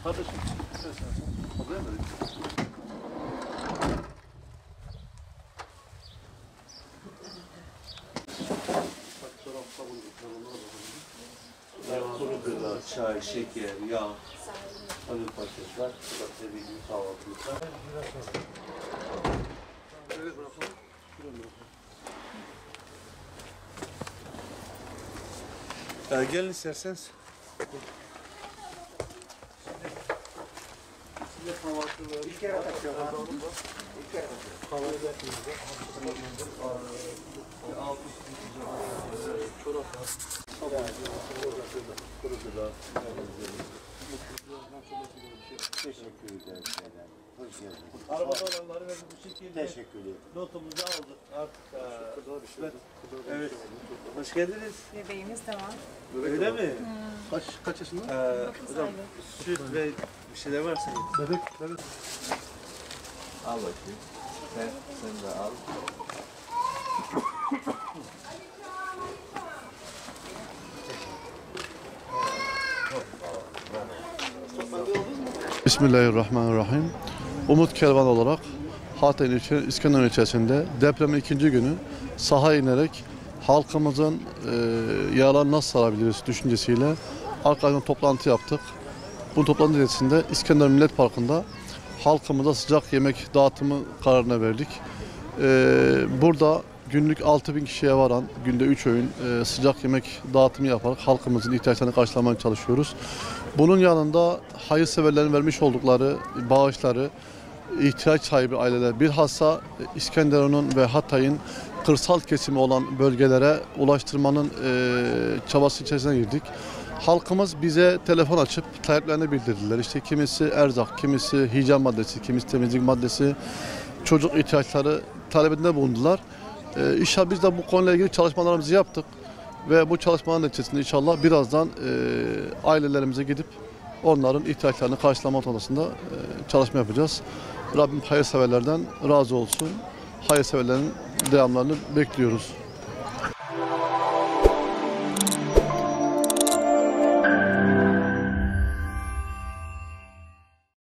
Kardeşim, odaya mı? Kuru gıda, çay, şeker, yağ, hanım paketler, tabii bir kahvaltılıklar. Gelin isterseniz. Size kahvaltı bir kere kaçıyor. Bir kere kaçıyor. Kahvaltı çorap var. Kuru gıda. Teşekkür ederim. Hoş geldiniz. Arabada olanları ve bu şekilde Teşekkür ederim. notumuzu aldık artık. Evet. Hoş geldiniz. Bebeğimiz de var. Öyle mi? Kaç yaşında? Hocam süt ve bir şeyler varsa Bebek. Al bakayım. Sen de al. Bismillahirrahmanirrahim. Umut Kervan olarak Hatay İskenderun ilçesinde depremin ikinci günü sahaya inerek halkımızın yaralarını nasıl sarabiliriz düşüncesiyle arkadaşlarla toplantı yaptık. Bu toplantı neticesinde İskenderun Millet Parkı'nda halkımıza sıcak yemek dağıtımı kararına verdik. Burada günlük 6.000 kişiye varan günde 3 öğün sıcak yemek dağıtımı yaparak halkımızın ihtiyaçlarını karşılamaya çalışıyoruz. Bunun yanında hayırseverlerin vermiş oldukları bağışları ihtiyaç sahibi aileler bilhassa İskenderun'un ve Hatay'ın kırsal kesimi olan bölgelere ulaştırmanın çabası içerisine girdik. Halkımız bize telefon açıp taleplerini bildirdiler. İşte kimisi erzak, kimisi hijyen maddesi, kimisi temizlik maddesi, çocuk ihtiyaçları talebinde bulundular. İnşallah biz de bu konuyla ilgili çalışmalarımızı yaptık ve bu çalışmaların neticesinde inşallah birazdan ailelerimize gidip onların ihtiyaçlarını karşılama noktasında çalışma yapacağız. Rabbim hayırseverlerden razı olsun. Hayırseverlerin devamlarını bekliyoruz.